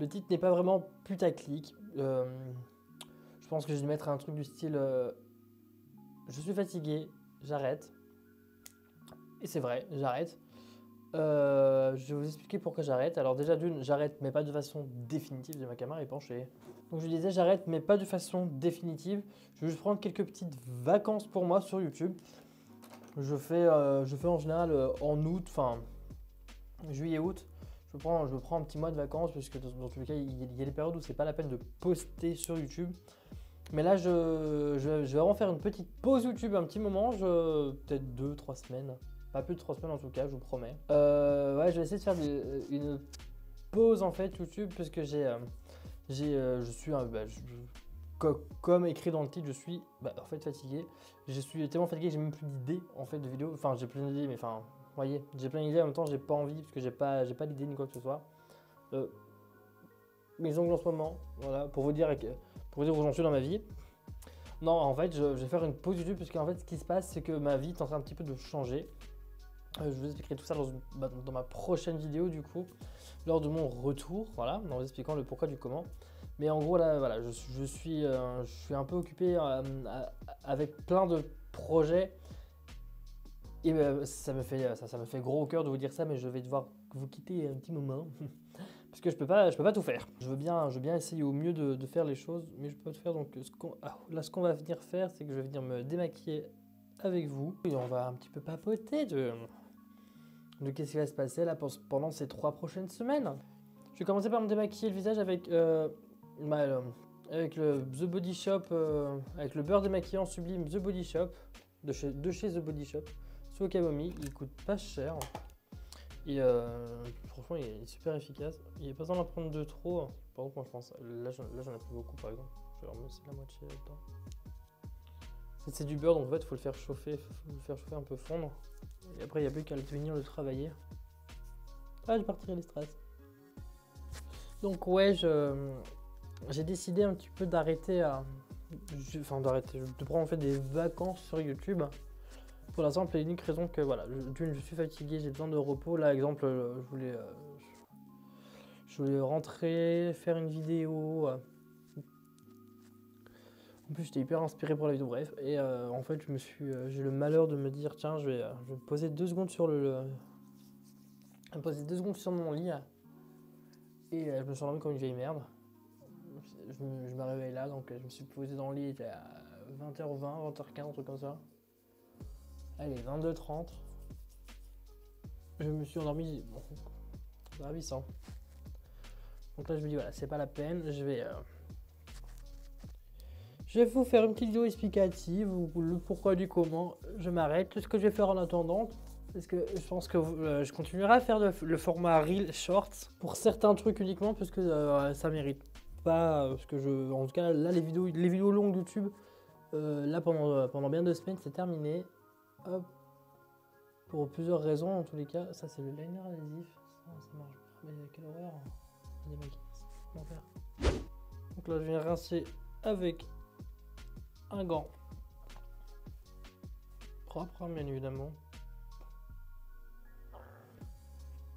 Le titre n'est pas vraiment putaclic. Je pense que je vais mettre un truc du style je suis fatigué, j'arrête. Et c'est vrai, j'arrête. Je vais vous expliquer pourquoi j'arrête. Alors déjà d'une, j'arrête mais pas de façon définitive, ma caméra est penchée. Donc je disais j'arrête mais pas de façon définitive. Je vais juste prendre quelques petites vacances pour moi sur YouTube. Je fais en général en août, enfin juillet-août. Je prends un petit mois de vacances parce que dans tous les cas il y a des périodes où c'est pas la peine de poster sur YouTube. Mais là je vais vraiment faire une petite pause YouTube un petit moment, peut-être 2-3 semaines. Pas plus de 3 semaines en tout cas, je vous promets. Ouais, je vais essayer de faire une pause en fait YouTube parce que comme écrit dans le titre, je suis en fait fatigué. Je suis tellement fatigué que j'ai même plus d'idées en fait de vidéos. Enfin, j'ai plein d'idées, mais enfin, vous voyez, j'ai plein d'idées en même temps, j'ai pas envie parce que j'ai pas d'idées ni quoi que ce soit. Mes ongles en ce moment, voilà, pour vous dire où j'en suis dans ma vie. Non, en fait, je vais faire une pause YouTube parce qu'en fait, ce qui se passe, c'est que ma vie est en train un petit peu de changer. Je vous expliquerai tout ça dans ma prochaine vidéo du coup, lors de mon retour, voilà, en vous expliquant le pourquoi du comment. Mais en gros là, voilà, je suis un peu occupé avec plein de projets et ça me fait gros au cœur de vous dire ça, mais je vais devoir vous quitter un petit moment parce que je peux pas tout faire. Je veux bien essayer au mieux de faire les choses, mais je peux pas tout faire. Donc ce qu'on va venir faire, c'est que je vais venir me démaquiller avec vous et on va un petit peu papoter de qu'est-ce qui va se passer là pendant ces 3 prochaines semaines. Je vais commencer par me démaquiller le visage avec le The Body Shop, avec le beurre démaquillant sublime The Body Shop, de chez The Body Shop, sous camomille. Il coûte pas cher et franchement il est super efficace. Il n'est pas besoin d'en prendre de trop. Par contre moi je pense, là j'en ai pris beaucoup par exemple. Je vais remettre la moitié là-dedans. C'est du beurre donc en fait il faut le faire chauffer, un peu fondre. Et après il n'y a plus qu'à venir le travailler. Ah, je partirai les strass. Donc ouais, j'ai décidé un petit peu d'arrêter de prendre en fait des vacances sur YouTube. Pour la simple et unique raison que voilà, je suis fatigué, j'ai besoin de repos. Là exemple, je voulais rentrer, faire une vidéo. En plus j'étais hyper inspiré pour la vidéo, bref. Et en fait j'ai le malheur de me dire tiens je vais me poser 2 secondes sur mon lit et je me suis endormi comme une vieille merde. Je me réveille là, donc je me suis posé dans le lit, il était à 20h20, 20h15, un truc comme ça. Allez, 22h30. Je me suis endormi, bon, c'est ravissant. Donc là je me dis voilà, c'est pas la peine, je vais vous faire une petite vidéo explicative, le pourquoi du comment, je m'arrête. Tout ce que je vais faire en attendant, parce que je pense que je continuerai à faire le format Reel Shorts pour certains trucs uniquement parce que ça mérite pas. Parce que en tout cas, là, les vidéos longues YouTube, là pendant bien 2 semaines, c'est terminé. Hop. Pour plusieurs raisons, en tous les cas. Ça, c'est le liner adhésif. Ça marche pas. Mais quelle horreur. Donc là, je viens rincer avec un gant propre, hein, bien évidemment.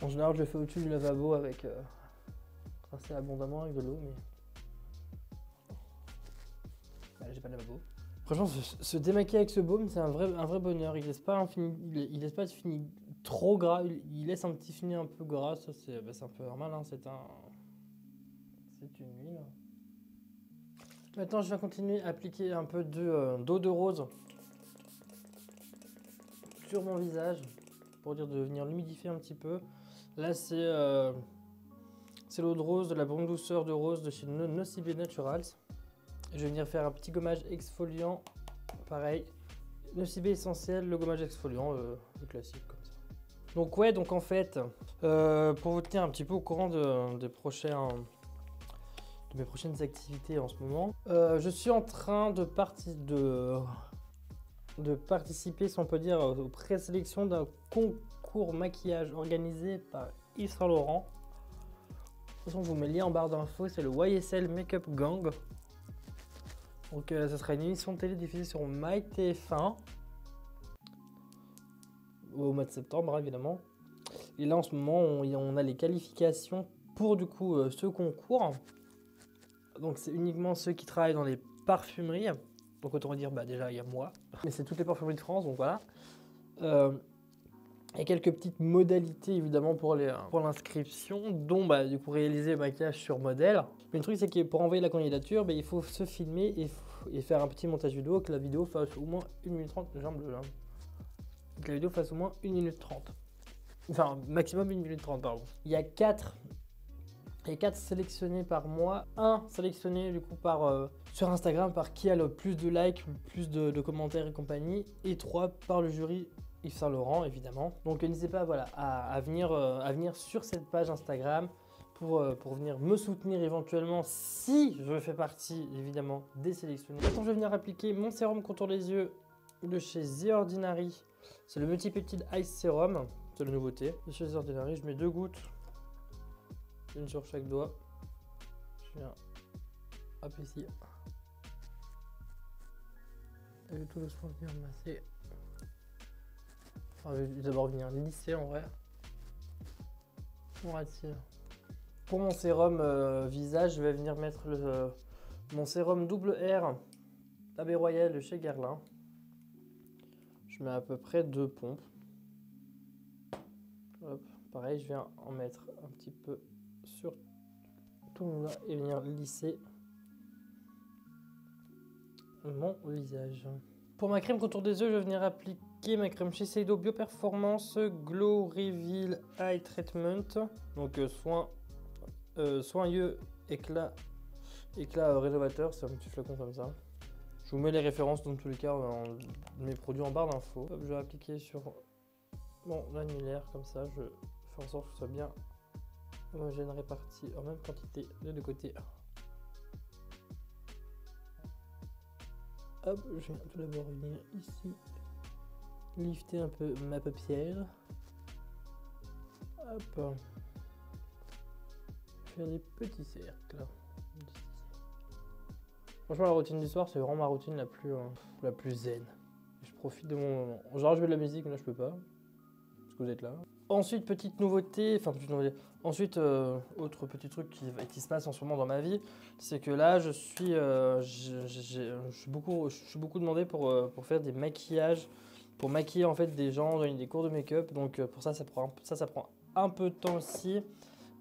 En général, je le fais au-dessus du lavabo avec rincer abondamment avec de l'eau, mais j'ai pas de lavabo. Franchement, se démaquiller avec ce baume, c'est un vrai bonheur. Il laisse pas de fini trop gras, il laisse un petit fini un peu gras. Ça, c'est un peu normal, hein, c'est une huile. Maintenant, je vais continuer à appliquer un peu d'eau de rose sur mon visage pour dire de venir l'humidifier un petit peu. Là, c'est l'eau de rose, de la bonne douceur de rose de chez Nocibé Naturals. Je vais venir faire un petit gommage exfoliant, pareil. Nocibé essentiel, le gommage exfoliant, le classique comme ça. Donc ouais, donc en fait, pour vous tenir un petit peu au courant de mes prochaines activités en ce moment, je suis en train de participer, si on peut dire, aux présélections d'un concours maquillage organisé par Yves Saint Laurent. De toute façon, je vous mets le lien en barre d'infos, c'est le YSL Makeup Gang. Donc ce sera une émission de télé diffusée sur MyTF1 au mois de septembre, évidemment. Et là, en ce moment, on a les qualifications pour du coup ce concours. Donc c'est uniquement ceux qui travaillent dans les parfumeries. Donc autant dire, bah, déjà il y a moi, mais c'est toutes les parfumeries de France, donc voilà. Et quelques petites modalités évidemment pour l'inscription, dont bah, du coup réaliser le maquillage sur modèle. Mais le truc c'est que pour envoyer la candidature, bah, il faut se filmer et faire un petit montage vidéo, que la vidéo fasse au moins 1 minute 30, jambes bleues, hein. Que la vidéo fasse au moins 1 minute 30. Enfin, maximum 1 minute 30, pardon. Il y a 4 sélectionnés par mois. Un sélectionné du coup sur Instagram par qui a le plus de likes, le plus de commentaires et compagnie. Et 3 par le jury Yves Saint Laurent évidemment. Donc n'hésitez pas voilà, à venir sur cette page Instagram pour venir me soutenir éventuellement si je fais partie évidemment des sélectionnés. Maintenant je vais venir appliquer mon sérum contour des yeux de chez The Ordinary. C'est le Multipeptide Ice Serum, c'est la nouveauté. De chez The Ordinary, je mets 2 gouttes, une sur chaque doigt. Je viens hop ici. Et je vais tout doucement venir masser. Enfin, je vais d'abord venir lisser en vrai. On attire. Pour mon sérum visage, je vais venir mettre mon sérum double R Abbé Royal de chez Guerlain. Je mets à peu près 2 pompes. Hop, pareil, je viens en mettre un petit peu sur tout mon doigt et venir lisser mon visage. Pour ma crème contour des yeux, je vais venir appliquer ma crème Shiseido Bioperformance Glow Reveal Eye Treatment. Donc soin yeux éclat rénovateur, c'est un petit flacon comme ça. Je vous mets les références dans tous les cas de mes produits en barre d'infos. Je vais appliquer sur mon annulaire comme ça. Je fais en sorte que ce soit bien homogène réparti en même quantité des deux côtés. Hop, je viens tout d'abord venir ici, lifter un peu ma paupière. Hop, faire des petits cercles. Franchement, la routine du soir, c'est vraiment ma routine la plus zen. Je profite de mon moment. Genre, je veux de la musique, mais là, je peux pas. Parce que vous êtes là. Ensuite, petite nouveauté. Ensuite, autre petit truc qui se passe en ce moment dans ma vie, c'est que là, je suis beaucoup demandé pour faire des maquillages, pour maquiller en fait des gens, donner des cours de make-up. Donc, pour ça, ça prend un peu de temps aussi.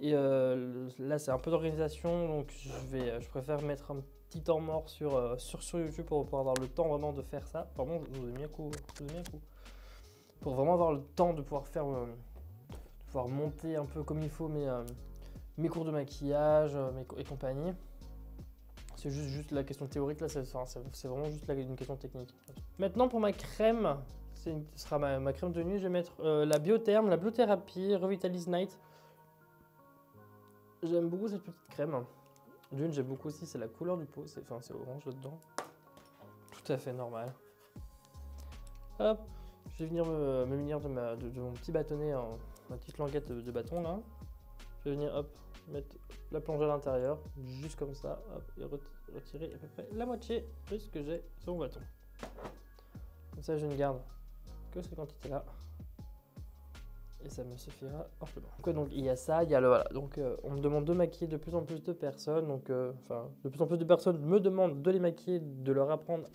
Et là, c'est un peu d'organisation. Donc, je préfère mettre un petit temps mort sur YouTube pour avoir le temps vraiment de faire ça. Pardon, je vous ai mis un coup. Pour vraiment avoir le temps de pouvoir faire, pouvoir monter un peu comme il faut mes cours de maquillage et compagnie. C'est juste la question théorique, là, c'est vraiment juste une question technique. Maintenant, pour ma crème, ce sera ma crème de nuit, je vais mettre la Biotherm, la Blue Therapy Revitalize Night. J'aime beaucoup cette petite crème. D'une, j'aime beaucoup aussi, c'est la couleur du pot, c'est orange là-dedans. Tout à fait normal. Hop, je vais venir me munir de mon petit bâtonnet, ma petite languette de bâton là. Je vais venir hop, mettre la plongée à l'intérieur, juste comme ça, hop, et retirer à peu près la moitié de ce que j'ai sur mon bâton. Comme ça, je ne garde que cette quantité-là. Et ça me suffira amplement. Donc il y a ça, il y a voilà. Donc on me demande de maquiller de plus en plus de personnes. Donc de plus en plus de personnes me demandent de les maquiller, de leur apprendre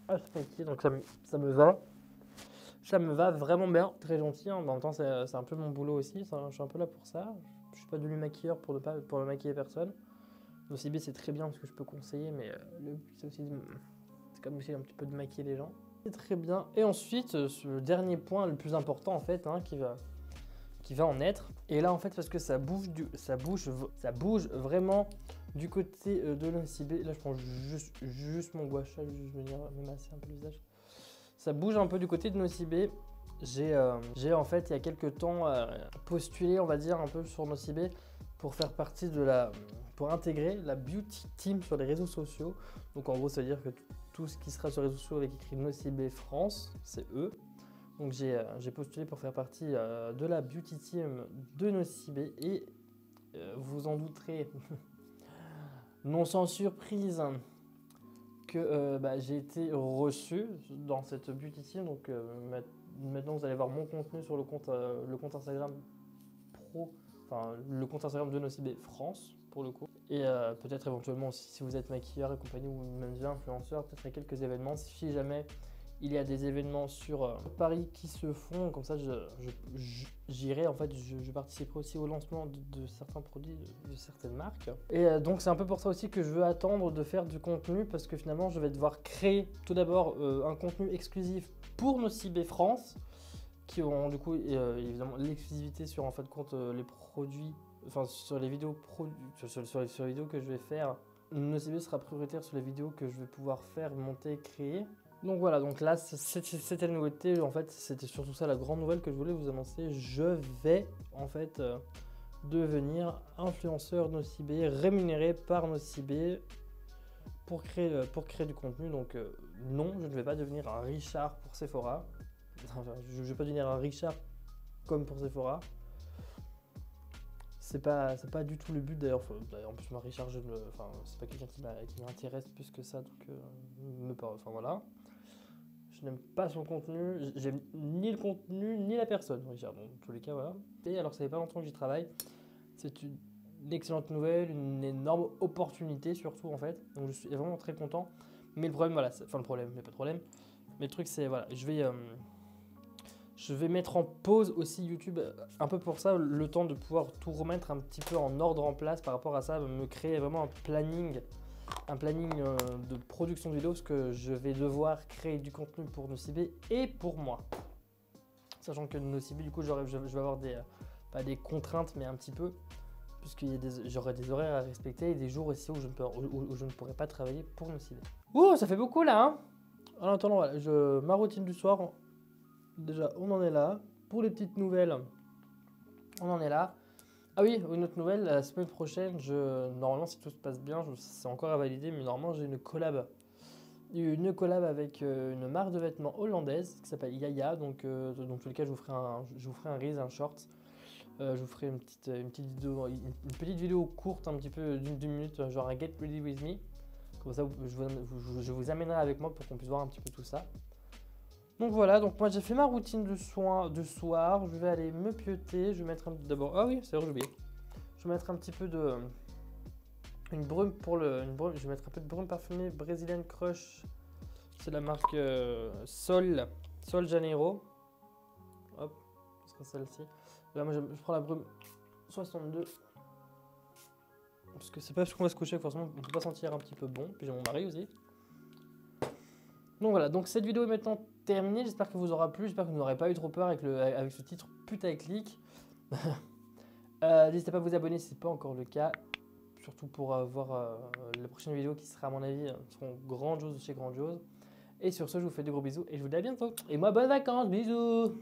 à se maquiller. Donc ça me va. Ça me va vraiment bien. Très gentil. Hein. En même temps, c'est un peu mon boulot aussi. Je suis un peu là pour ça. Je suis pas devenu maquilleur pour ne maquiller personne. L'OCB c'est très bien parce que je peux conseiller, mais le but c'est aussi c'est comme aussi un petit peu de maquiller les gens. C'est très bien. Et ensuite, ce dernier point, le plus important en fait, hein, qui va en être. Et là en fait parce que ça bouge vraiment du côté de l'OCB. Là je prends juste mon gua sha, je vais venir me masser un peu le visage. Ça bouge un peu du côté de Nocibé. J'ai en fait il y a quelques temps postulé on va dire un peu sur Nocibé pour faire partie pour intégrer la beauty team sur les réseaux sociaux. Donc en gros ça veut dire que tout ce qui sera sur les réseaux sociaux avec écrit Nocibé France, c'est eux. Donc j'ai postulé pour faire partie de la beauty team de Nocibé et vous en douterez, non sans surprise, que j'ai été reçu dans cette beauty team. Donc maintenant vous allez voir mon contenu sur le compte Instagram pro enfin le compte Instagram de Nocibé France pour le coup. Et peut-être éventuellement aussi si vous êtes maquilleur et compagnie ou même influenceur, peut-être à quelques événements. Si jamais il y a des événements sur Paris qui se font, comme ça j'irai, en fait, je participerai aussi au lancement de certains produits, de certaines marques. Et donc c'est un peu pour ça aussi que je veux attendre de faire du contenu, parce que finalement je vais devoir créer tout d'abord un contenu exclusif pour Nocibé France, qui auront du coup évidemment l'exclusivité sur en fin de compte les produits, enfin sur les vidéos sur les vidéos que je vais faire. Nocibé sera prioritaire sur les vidéos que je vais pouvoir faire, monter, créer. Donc voilà, donc là c'était la nouveauté, en fait c'était surtout ça la grande nouvelle que je voulais vous annoncer. Je vais en fait devenir influenceur Nocibé, rémunéré par Nocibé pour créer du contenu. Donc non, je ne vais pas devenir un Richard pour Sephora. Enfin, je ne vais pas devenir un Richard comme pour Sephora. C'est pas du tout le but d'ailleurs. En plus, moi, Richard, c'est pas quelqu'un qui m'intéresse plus que ça. Donc, enfin voilà. Je n'aime pas son contenu. J'aime ni le contenu ni la personne, Richard. Bon, dans tous les cas, voilà. Et alors, ça fait pas longtemps que j'y travaille. C'est une excellente nouvelle, une énorme opportunité surtout en fait. Donc, je suis vraiment très content. Mais le problème, voilà, enfin le problème, mais pas de problème. Mais le truc, c'est voilà, je vais mettre en pause aussi YouTube un peu pour ça, le temps de pouvoir tout remettre un petit peu en ordre en place par rapport à ça, me créer vraiment un planning de production de vidéos, parce que je vais devoir créer du contenu pour Nocibé et pour moi. Sachant que Nocibé, du coup, je vais avoir pas des contraintes, mais un petit peu, puisqu'il j'aurai des horaires à respecter et des jours aussi où je ne pourrai pas travailler pour Nocibé. Ouh, ça fait beaucoup là, hein. En attendant, voilà, ma routine du soir. Déjà, on en est là. Pour les petites nouvelles, on en est là. Ah oui, une autre nouvelle, la semaine prochaine, normalement, si tout se passe bien, c'est encore à valider, mais normalement, j'ai une collab. Une collab avec une marque de vêtements hollandaise qui s'appelle Yaya. Donc, dans tous les cas, je vous ferai un reel, un short. Je vous ferai une petite vidéo courte, un petit peu d'une minute, genre un Get Ready With Me. Comme ça, je vous amènerai avec moi pour qu'on puisse voir un petit peu tout ça. Donc voilà, donc moi j'ai fait ma routine de soir, je vais aller me pioter, je vais mettre d'abord, ah oui c'est vrai j'ai oublié, je vais mettre un petit peu de, je vais mettre un peu de brume parfumée Brazilian Crush, c'est la marque Sol Janeiro, hop, ce sera celle-ci, là moi je prends la brume 62, parce que c'est pas parce qu'on va se coucher que forcément on peut pas sentir un petit peu bon, puis j'ai mon mari aussi. Donc voilà, donc cette vidéo est maintenant terminée, j'espère que vous aura plu, j'espère que vous n'aurez pas eu trop peur avec ce titre putaclic. N'hésitez pas à vous abonner si ce n'est pas encore le cas, surtout pour voir la prochaine vidéo qui sera à mon avis seront grandiose de chez grandiose. Et sur ce, je vous fais de gros bisous et je vous dis à bientôt. Et moi, bonnes vacances, bisous.